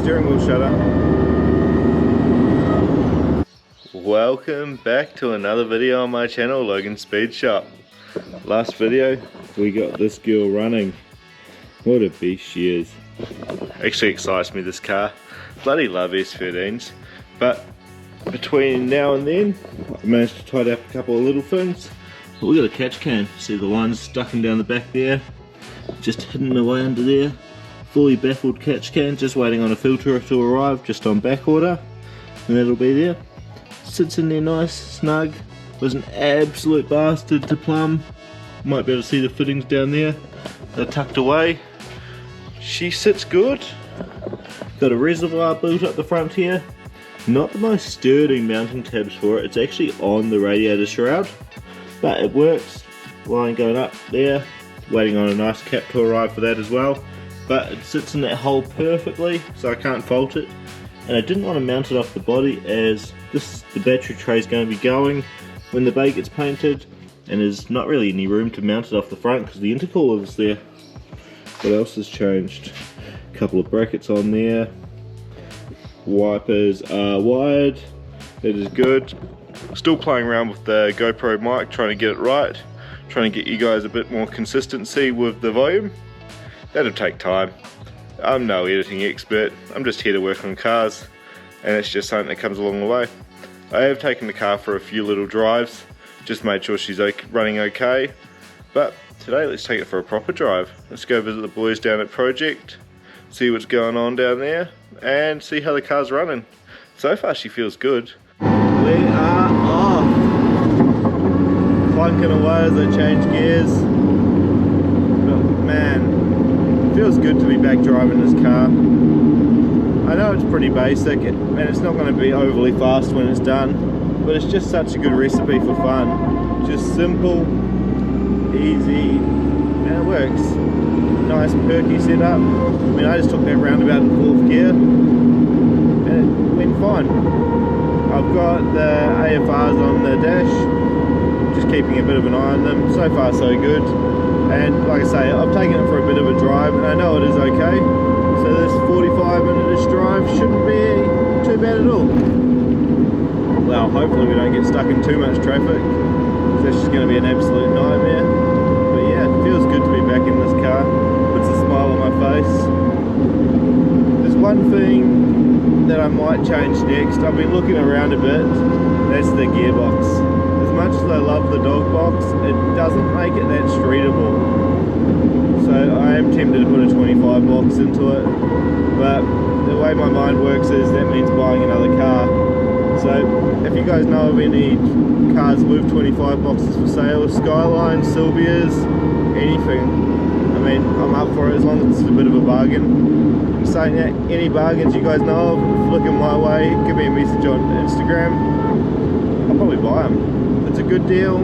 steering wheel shutter. Welcome back to another video on my channel, Logan Speed Shop. Last video we got this girl running. What a beast she is. Actually excites me, this car. Bloody love S13s. But between now and then I managed to tidy up a couple of little things. But we got a catch can. See the lines stuck in down the back there, just hidden away under there. Fully baffled catch can, just waiting on a filter to arrive, just on back order, and that'll be there. Sits in there nice, snug. Was an absolute bastard to plumb. Might be able to see the fittings down there. They're tucked away. She sits good. Got a reservoir built up the front here. Not the most sturdy mounting tabs for it. It's actually on the radiator shroud, but it works. Line going up there. Waiting on a nice cap to arrive for that as well. But it sits in that hole perfectly, so I can't fault it. And I didn't want to mount it off the body, as the battery tray is going to be going when the bay gets painted, and there's not really any room to mount it off the front because the intercooler was there. What else has changed? A couple of brackets on there. Wipers are wired. That is good. Still playing around with the GoPro mic, trying to get it right. Trying to get you guys a bit more consistency with the volume. That'll take time. I'm no editing expert. I'm just here to work on cars, and it's just something that comes along the way. I have taken the car for a few little drives, just made sure she's running okay. But today let's take it for a proper drive. Let's go visit the boys down at Project, see what's going on down there, and see how the car's running. So far she feels good. We are off. Clunking away as I change gears. But man, feels good to be back driving this car. I know it's pretty basic and it's not going to be overly fast when it's done, but it's just such a good recipe for fun. Just simple, easy, and it works. Nice perky setup. I mean, I just took that roundabout in 4th gear and it went fine. I've got the AFRs on the dash, just keeping a bit of an eye on them. So far so good. And like I say, I've taken it for a bit of a drive and I know it is okay. So this 45-minute drive shouldn't be too bad at all. Well, hopefully we don't get stuck in too much traffic. That's just going to be an absolute nightmare. But yeah, it feels good to be back in this car. Puts a smile on my face. There's one thing that I might change next. I've been looking around a bit. That's the gearbox. As much as I love the dog box, it doesn't make it that streetable. So I am tempted to put a 25 box into it, but the way my mind works is that means buying another car. So if you guys know of any cars with 25 boxes for sale, Skylines, Silvias, anything, I mean, I'm up for it as long as it's a bit of a bargain. I'm saying that any bargains you guys know of, flick them my way, give me a message on Instagram, I'll probably buy them. If it's a good deal,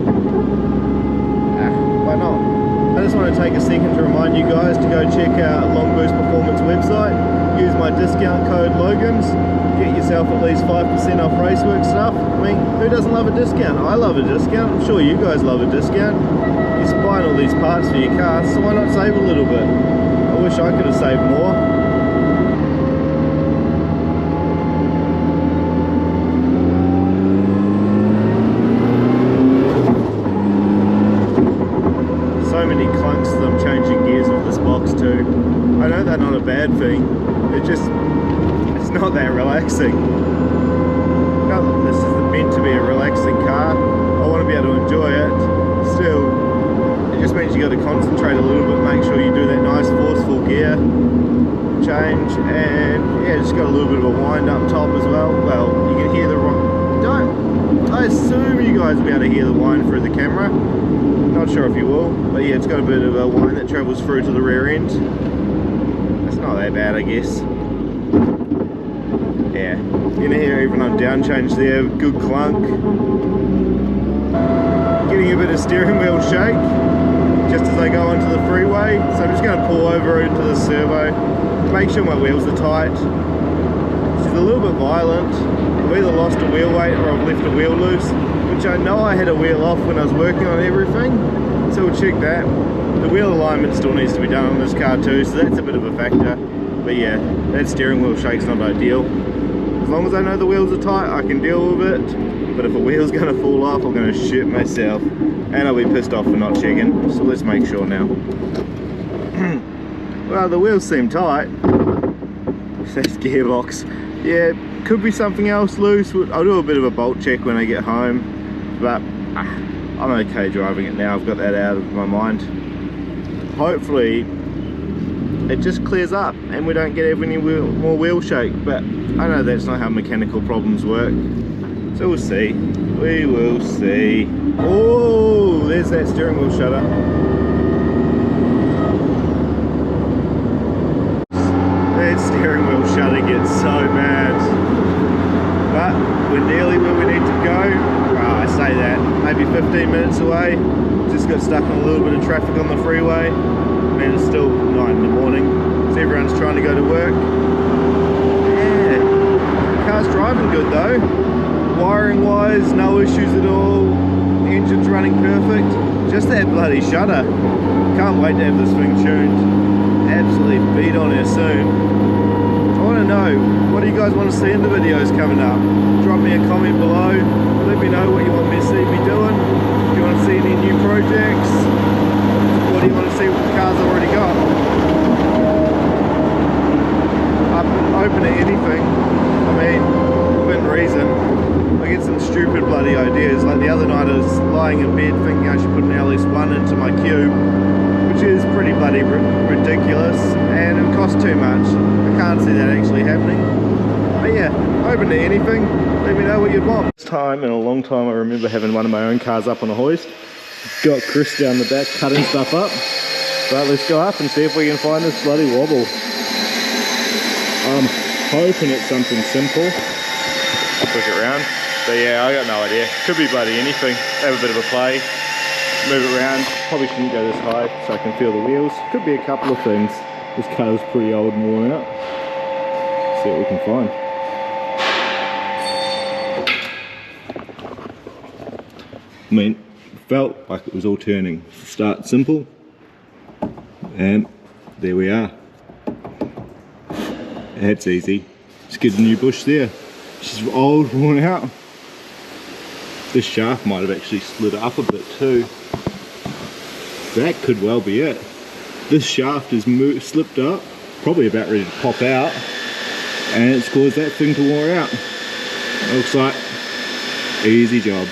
why not? I just want to take a second to remind you guys to go check out Long Boost Performance website. Use my discount code LOGANS. Get yourself at least 5% off Raceworks stuff. I mean, who doesn't love a discount? I love a discount. I'm sure you guys love a discount. You're buying all these parts for your car, so why not save a little bit? I wish I could have saved more. I know they're not a bad thing, it's not that relaxing. No, this is meant to be a relaxing car. I want to be able to enjoy it. Still, it just means you got to concentrate a little bit, make sure you do that nice forceful gear change, and yeah, just got a little bit of a wind up top as well. Well, you can hear the I assume you guys will be able to hear the whine through the camera. Not sure if you will, but yeah, it's got a bit of a whine that travels through to the rear end. It's not that bad, I guess. Yeah, you can hear even on down change there, good clunk. Getting a bit of steering wheel shake just as I go onto the freeway. So I'm just going to pull over into the servo, make sure my wheels are tight. She's a little bit violent. I've either lost a wheel weight or I've left a wheel loose, which I know I had a wheel off when I was working on everything, so we'll check that. The wheel alignment still needs to be done on this car too, so that's a bit of a factor. But yeah, that steering wheel shake's not ideal. As long as I know the wheels are tight, I can deal with it. But if a wheel's gonna fall off, I'm gonna shit myself. And I'll be pissed off for not checking. So let's make sure now. Well, the wheels seem tight. That's gearbox. Yeah, could be something else loose. I'll do a bit of a bolt check when I get home. But I'm okay driving it now. I've got that out of my mind. Hopefully it just clears up and we don't get any more wheel shake, but I know that's not how mechanical problems work, so we'll see. We will see. Oh, there's that steering wheel shutter. That steering wheel shutter gets so bad, but we're nearly where we need to go. I say that, maybe 15 minutes away. Just got stuck in a little bit of traffic on the freeway. Man, it's still 9 in the morning, so everyone's trying to go to work. Yeah, the car's driving good though. Wiring wise, no issues at all. Engine's running perfect. Just that bloody shutter. Can't wait to have this thing tuned. Absolutely beat on here soon. I want to know, what do you guys want to see in the videos coming up? Drop me a comment below. Let me know what you want me to see me doing. Do you want to see any new projects? What do you want to see with the cars I've already got? I'm open to anything. I mean, within reason. I get some stupid bloody ideas. Like the other night I was lying in bed thinking I should put an LS1 into my cube, which is pretty bloody ridiculous and it would cost too much. I can't see that actually happening. But yeah, open to anything. Let me know what you'd want. First time in a long time I remember having one of my own cars up on a hoist. Got Chris down the back cutting stuff up. But let's go up and see if we can find this bloody wobble. I'm hoping it's something simple. Flick it around. But yeah, I got no idea. Could be bloody anything. Have a bit of a play. Move it around. Probably shouldn't go this high so I can feel the wheels. Could be a couple of things. This car's pretty old and worn out. See what we can find. I mean, felt like it was all turning. Start simple. And there we are. That's easy. Just get a new bush there. She's old, worn out. This shaft might have actually slid up a bit too. That could well be it. This shaft is slipped up, probably about ready to pop out, and it's caused that thing to wear out. Looks like easy job.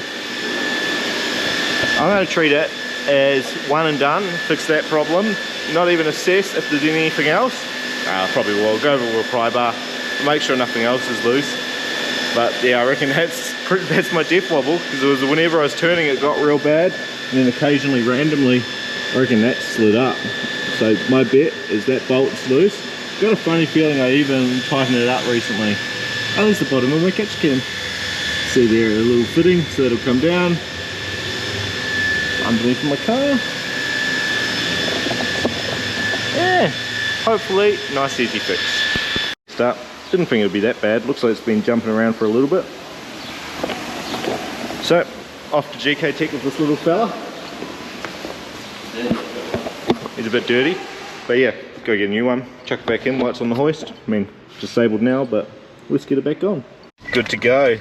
I'm going to treat it as one and done, fix that problem, not even assess if there's anything else. Probably will. Go over with a pry bar, make sure nothing else is loose. But yeah, I reckon that's my death wobble, because it was whenever I was turning it got real bad, and then occasionally randomly I reckon that slid up. So my bet is that bolt's loose. Got a funny feeling I even tightened it up recently. At least the bottom of my catch can. See there, a little fitting, so that'll come down underneath my car. Yeah, hopefully nice easy fix. Start. Didn't think it would be that bad. Looks like it's been jumping around for a little bit. So off to GK Tech with this little fella. He's a bit dirty, but yeah, go get a new one. Chuck it back in while it's on the hoist. I mean, disabled now, but let's get it back on. Good to go.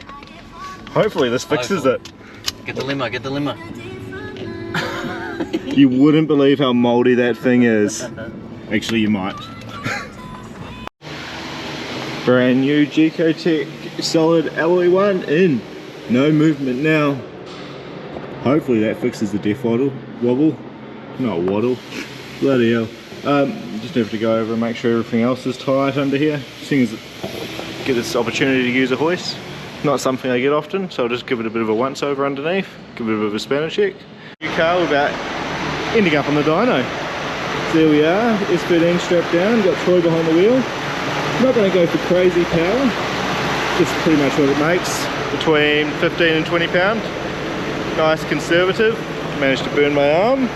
Hopefully this fixes it. Get the limo, get the limo. You wouldn't believe how mouldy that thing is. Actually, you might. Brand new GK Tech solid alloy one in. No movement now. Hopefully that fixes the death wobble. Not waddle. Bloody hell. Just have to go over and make sure everything else is tight under here. Seeing as get this opportunity to use a hoist. Not something I get often, so I'll just give it a bit of a once over underneath. Give it a bit of a spanner check. New car without ending up on the dyno. So there we are, s13 strapped down, got Troy behind the wheel. Not going to go for crazy power, just pretty much what it makes, between 15 and 20 pound. Nice conservative, managed to burn my arm,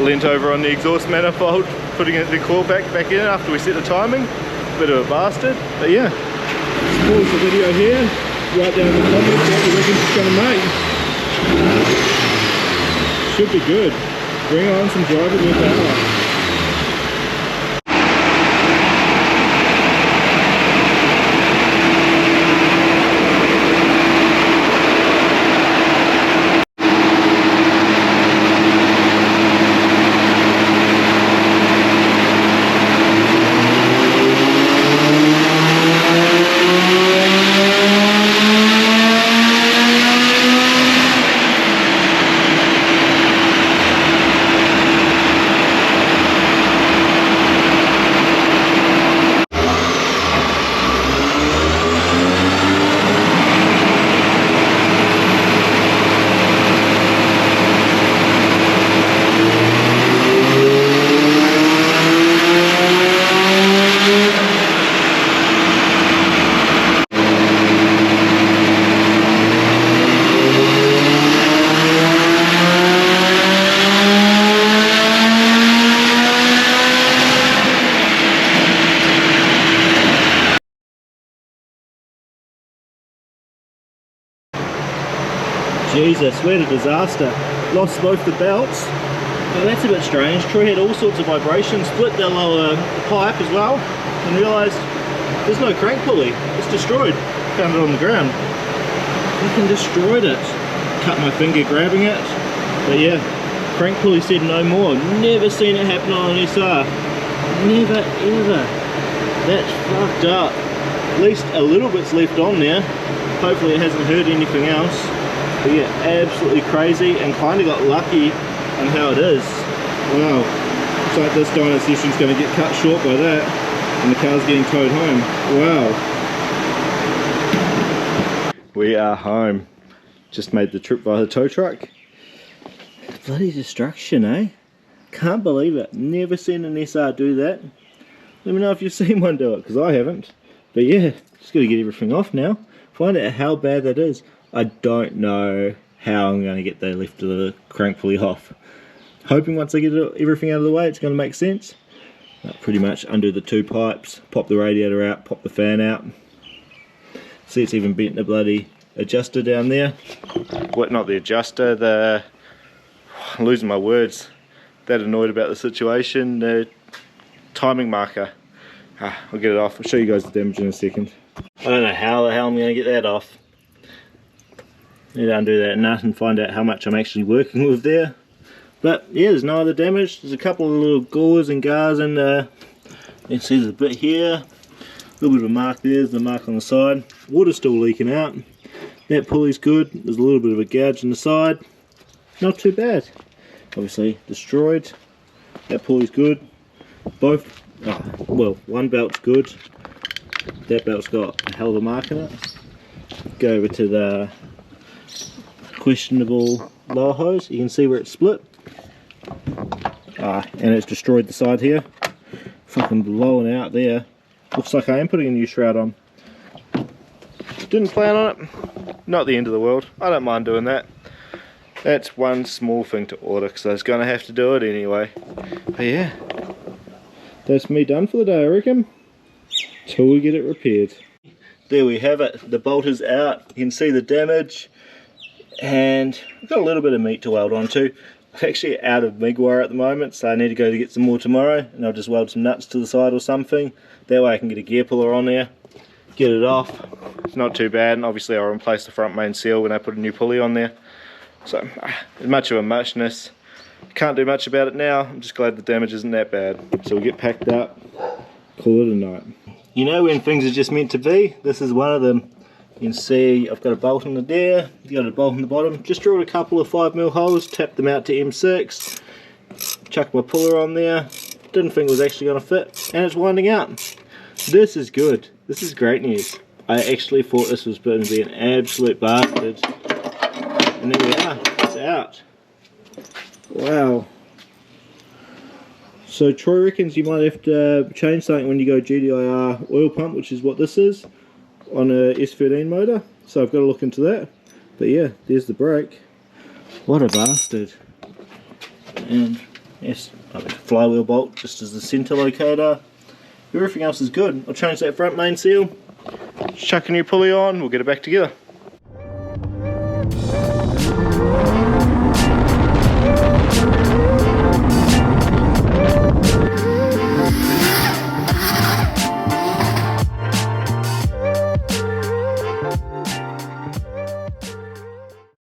leant over on the exhaust manifold, putting the coil back in after we set the timing. Bit of a bastard, but yeah. Let's pause the video here, write down in the comments what you reckon it's going to make. Should be good. Bring on some driving with power. Jesus, what a disaster. Lost both the belts. Well, that's a bit strange. Troy had all sorts of vibrations, split the lower pipe as well, and realised there's no crank pulley. It's destroyed. Found it on the ground. Fucking destroyed it. Cut my finger grabbing it. But yeah, crank pulley said no more. Never seen it happen on an SR. Never ever. That's fucked up. At least a little bit's left on there. Hopefully it hasn't hurt anything else. But yeah, absolutely crazy, and kind of got lucky on how it is. Wow. Looks like this dyno session's going to get cut short by that, and the car's getting towed home. Wow. We are home. Just made the trip via the tow truck. Bloody destruction, eh? Can't believe it. Never seen an SR do that. Let me know if you've seen one do it, because I haven't. But yeah, just got to get everything off now. Find out how bad that is. I don't know how I'm going to get the lift of the crank pulley off. Hoping once I get everything out of the way it's going to make sense. Pretty much undo the two pipes, pop the radiator out, pop the fan out. See, it's even bent the bloody adjuster down there. What, not the adjuster, the... I'm losing my words. That annoyed about the situation. The timing marker. I'll get it off. I'll show you guys the damage in a second. I don't know how the hell I'm going to get that off. Need to undo that nut and find out how much I'm actually working with there. But yeah, there's no other damage. There's a couple of little gores and gars, and you can see there's a bit here. A little bit of a mark there, there's the mark on the side. Water's still leaking out. That pulley's good. There's a little bit of a gouge on the side. Not too bad. Obviously destroyed. That pulley's good. Both, well, one belt's good. That belt's got a hell of a mark in it. Go over to the questionable lower hose. You can see where it's split. And it's destroyed the side here. Fucking blowing out there. Looks like I am putting a new shroud on. Didn't plan on it. Not the end of the world. I don't mind doing that. That's one small thing to order because I was going to have to do it anyway. But yeah, that's me done for the day, I reckon. Till we get it repaired. There we have it. The bolt is out. You can see the damage. And I've got a little bit of meat to weld onto. I'm actually out of MIG wire at the moment, so I need to go to get some more tomorrow, and I'll just weld some nuts to the side or something. That way I can get a gear puller on there, get it off. It's not too bad, and obviously I'll replace the front main seal when I put a new pulley on there. So, as much of a muchness. Can't do much about it now. I'm just glad the damage isn't that bad. So we'll get packed up, call it a night. You know when things are just meant to be? This is one of them. You can see I've got a bolt on the there, you've got a bolt on the bottom. Just drilled a couple of 5mm holes, tapped them out to M6, chucked my puller on there. Didn't think it was actually going to fit, and it's winding out. This is good. This is great news. I actually thought this was going to be an absolute bastard. And there we are, it's out. Wow. So Troy reckons you might have to change something when you go GDIR oil pump, which is what this is, on a S13 motor. So I've got to look into that. But yeah, there's the brake. What a bastard. And yes, flywheel bolt just as the centre locator. Everything else is good. I'll change that front main seal, chuck a new pulley on, we'll get it back together.